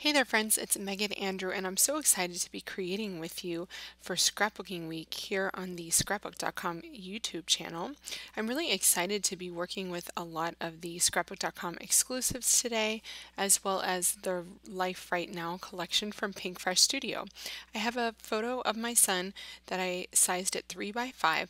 Hey there, friends. It's Megan Andrew, and I'm so excited to be creating with you for Scrapbooking Week here on the Scrapbook.com YouTube channel. I'm really excited to be working with a lot of the Scrapbook.com exclusives today, as well as the Life Right Now collection from Pink Fresh Studio. I have a photo of my son that I sized at 3 by 5,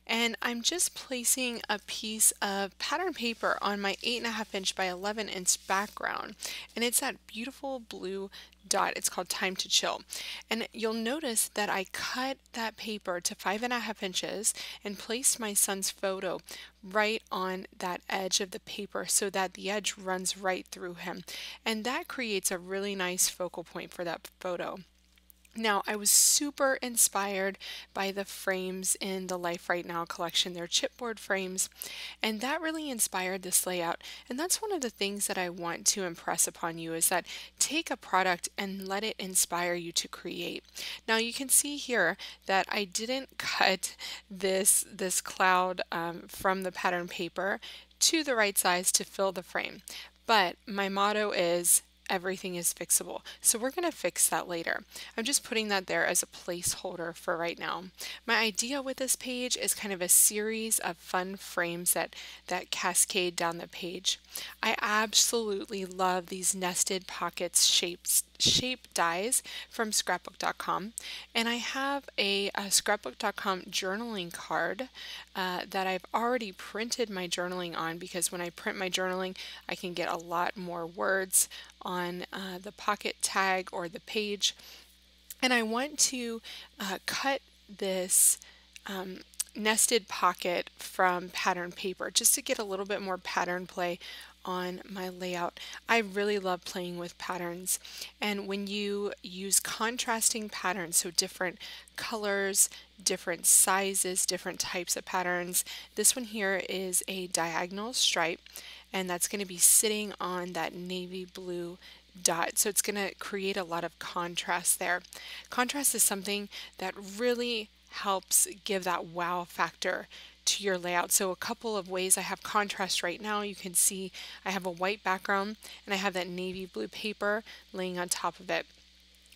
and I'm just placing a piece of pattern paper on my 8.5 inch by 11 inch background, and it's that beautiful blue dot. It's called Time to Chill. And you'll notice that I cut that paper to 5.5 inches and placed my son's photo right on that edge of the paper so that the edge runs right through him. And that creates a really nice focal point for that photo. Now, I was super inspired by the frames in the Life Right Now collection. They're chipboard frames, and that really inspired this layout. And that's one of the things that I want to impress upon you is that take a product and let it inspire you to create. Now, you can see here that I didn't cut this cloud from the pattern paper to the right size to fill the frame. But my motto is everything is fixable. So we're going to fix that later. I'm just putting that there as a placeholder for right now. My idea with this page is kind of a series of fun frames that cascade down the page. I absolutely love these nested pockets shape dies from Scrapbook.com, and I have a Scrapbook.com journaling card that I've already printed my journaling on, because when I print my journaling I can get a lot more words on the pocket tag or the page. And I want to cut this nested pocket from pattern paper just to get a little bit more pattern play on my layout. I really love playing with patterns, and when you use contrasting patterns, so different colors, different sizes, different types of patterns. This one here is a diagonal stripe, and that's going to be sitting on that navy blue dot. So it's going to create a lot of contrast there. Contrast is something that really helps give that wow factor to your layout. So a couple of ways I have contrast right now. You can see I have a white background and I have that navy blue paper laying on top of it.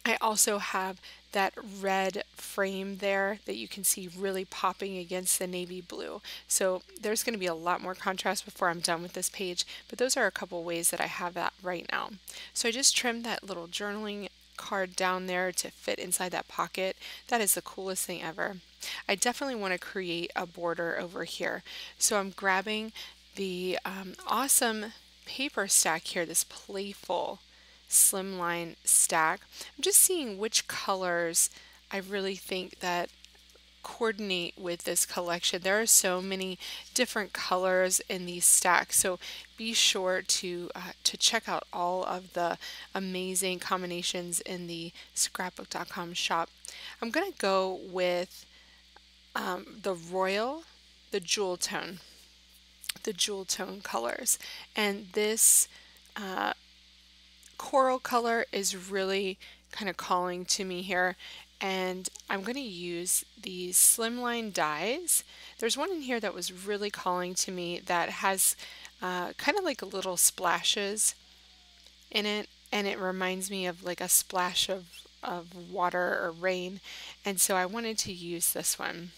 I also have that red frame there that you can see really popping against the navy blue. So there's going to be a lot more contrast before I'm done with this page, but those are a couple ways that I have that right now. So I just trimmed that little journaling card down there to fit inside that pocket. That is the coolest thing ever. I definitely want to create a border over here. So I'm grabbing the awesome paper stack here, this playful slimline stack. I'm just seeing which colors I really think that coordinate with this collection. There are so many different colors in these stacks, so be sure to check out all of the amazing combinations in the Scrapbook.com shop. I'm going to go with the royal, the jewel tone colors, and this coral color is really kind of calling to me here, and I'm going to use these slimline dies. There's one in here that was really calling to me that has kind of like little splashes in it, and it reminds me of like a splash of water or rain, and so I wanted to use this one.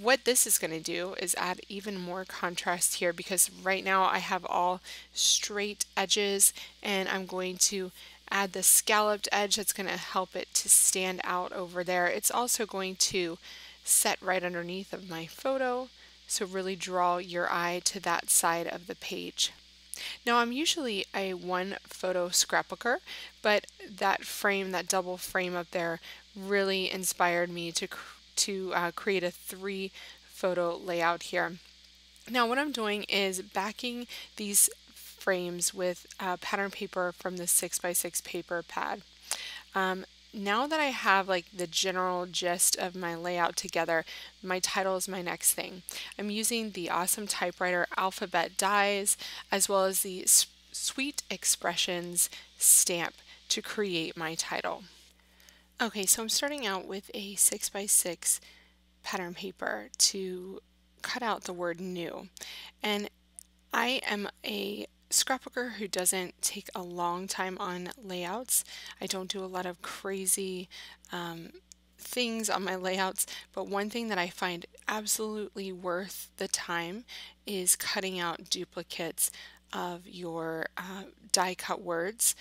What this is going to do is add even more contrast here, because right now I have all straight edges, and I'm going to add the scalloped edge that's going to help it to stand out over there. It's also going to set right underneath of my photo, so really draw your eye to that side of the page. Now, I'm usually a one photo scrapbooker, but that frame, that double frame up there, really inspired me to create a 3 photo layout here. Now what I'm doing is backing these frames with pattern paper from the 6x6 paper pad. Now that I have like the general gist of my layout together, my title is my next thing. I'm using the awesome typewriter alphabet dies as well as the Sweet Expressions stamp to create my title. Okay, so I'm starting out with a 6x6 pattern paper to cut out the word new. And I am a scrapbooker who doesn't take a long time on layouts. I don't do a lot of crazy things on my layouts, but one thing that I find absolutely worth the time is cutting out duplicates of your die cut words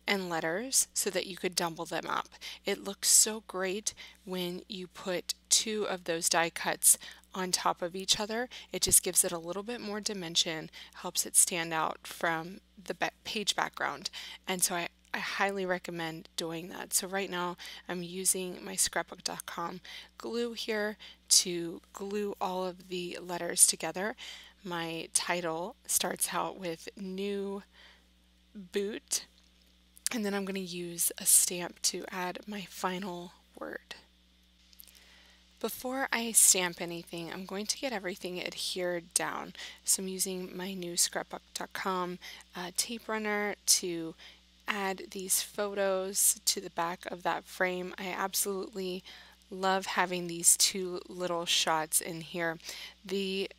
and letters so that you could double them up. It looks so great when you put two of those die cuts on top of each other. It just gives it a little bit more dimension, helps it stand out from the page background. And so I highly recommend doing that. So right now I'm using my Scrapbook.com glue here to glue all of the letters together. My title starts out with new boot, and then I'm going to use a stamp to add my final word. Before I stamp anything, I'm going to get everything adhered down. So I'm using my new Scrapbook.com tape runner to add these photos to the back of that frame. I absolutely love having these two little shots in here. The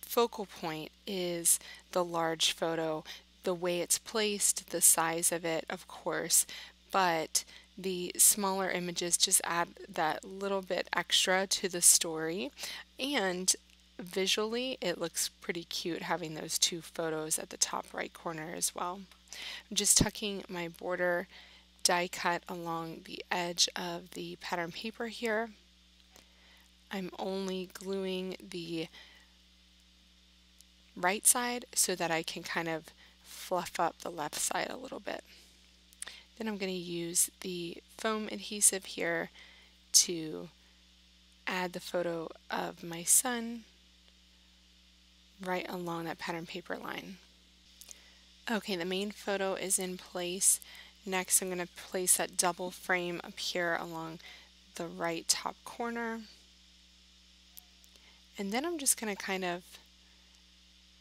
focal point is the large photo, the way it's placed, the size of it, of course, but the smaller images just add that little bit extra to the story, and visually it looks pretty cute having those two photos at the top right corner as well. I'm just tucking my border die cut along the edge of the pattern paper here. I'm only gluing the right side so that I can kind of fluff up the left side a little bit. Then I'm going to use the foam adhesive here to add the photo of my son right along that pattern paper line. Okay, the main photo is in place. Next, I'm going to place that double frame up here along the right top corner. And then I'm just going to kind of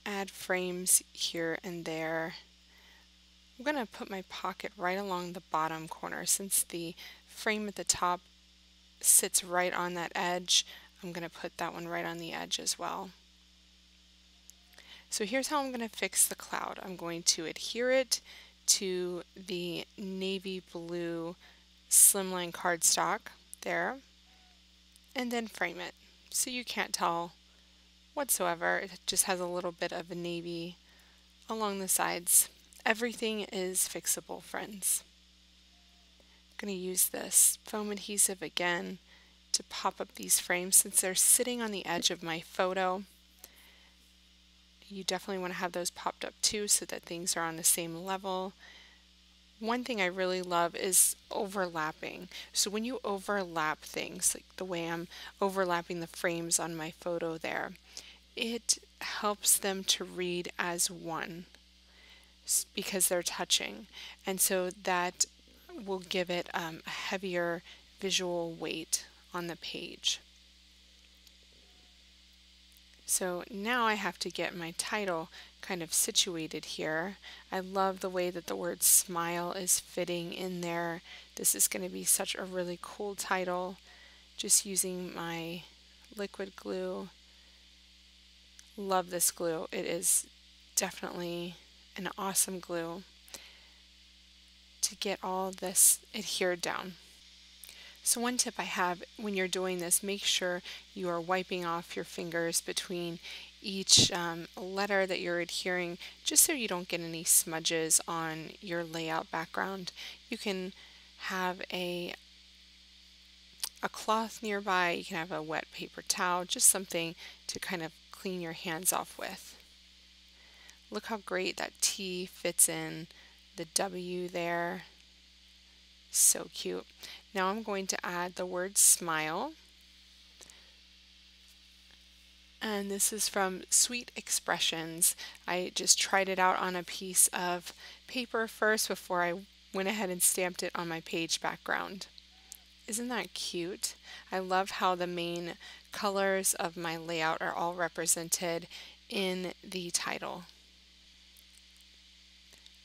add frames here and there. I'm going to put my pocket right along the bottom corner. Since the frame at the top sits right on that edge, I'm going to put that one right on the edge as well. So here's how I'm going to fix the cloud. I'm going to adhere it to the navy blue slimline cardstock there, and then frame it so you can't tell whatsoever. It just has a little bit of a navy along the sides. Everything is fixable, friends. I'm going to use this foam adhesive again to pop up these frames since they're sitting on the edge of my photo. You definitely want to have those popped up too so that things are on the same level. One thing I really love is overlapping. So when you overlap things, like the way I'm overlapping the frames on my photo there, it helps them to read as one because they're touching. And so that will give it a heavier visual weight on the page. So now I have to get my title kind of situated here. I love the way that the word smile is fitting in there. This is going to be such a really cool title. Just using my liquid glue. Love this glue. It is definitely an awesome glue to get all this adhered down. So one tip I have when you're doing this, make sure you are wiping off your fingers between each letter that you're adhering, just so you don't get any smudges on your layout background. You can have a cloth nearby, you can have a wet paper towel, just something to kind of clean your hands off with. Look how great that T fits in the W there. So cute. Now I'm going to add the word smile. And this is from Sweet Expressions. I just tried it out on a piece of paper first before I went ahead and stamped it on my page background. Isn't that cute? I love how the main colors of my layout are all represented in the title.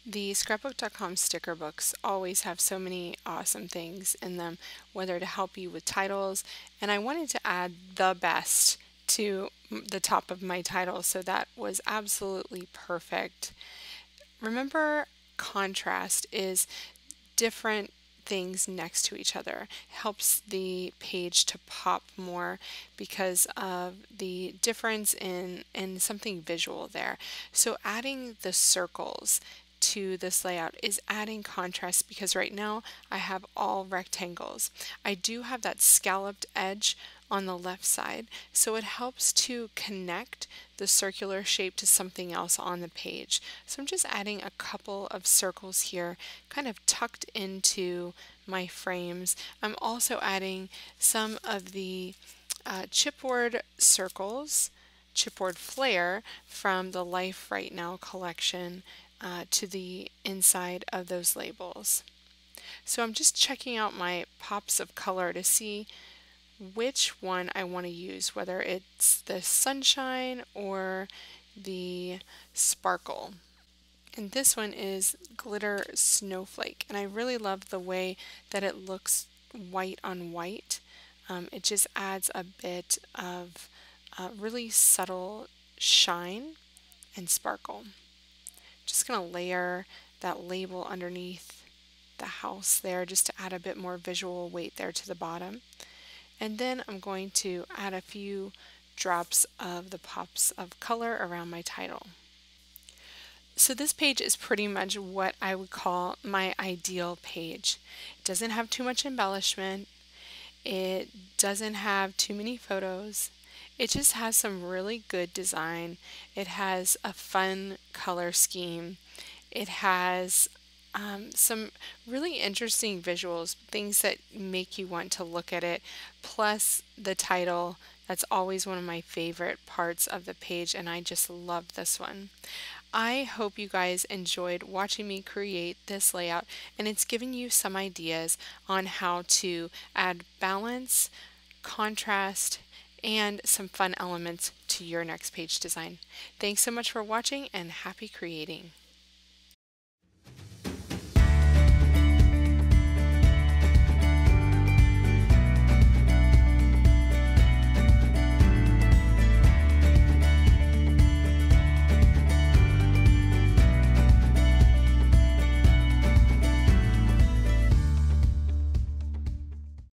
The Scrapbook.com sticker books always have so many awesome things in them, whether to help you with titles, and I wanted to add the best to the top of my title, so that was absolutely perfect. Remember, contrast is different things next to each other. Helps the page to pop more because of the difference in something visual there. So adding the circles to this layout is adding contrast because right now I have all rectangles. I do have that scalloped edge on the left side, so it helps to connect the circular shape to something else on the page. So I'm just adding a couple of circles here, kind of tucked into my frames. I'm also adding some of the chipboard circles, chipboard flare from the Life Right Now collection to the inside of those labels. So I'm just checking out my pops of color to see which one I want to use, whether it's the sunshine or the sparkle. And this one is glitter snowflake, and I really love the way that it looks white on white. It just adds a bit of really subtle shine and sparkle. Just going to layer that label underneath the house there just to add a bit more visual weight there to the bottom. And then I'm going to add a few drops of the pops of color around my title. So this page is pretty much what I would call my ideal page. It doesn't have too much embellishment. It doesn't have too many photos. It just has some really good design. It has a fun color scheme. It has some really interesting visuals, things that make you want to look at it, plus the title. That's always one of my favorite parts of the page, and I just love this one. I hope you guys enjoyed watching me create this layout, and it's given you some ideas on how to add balance, contrast, and some fun elements to your next page design. Thanks so much for watching, and happy creating!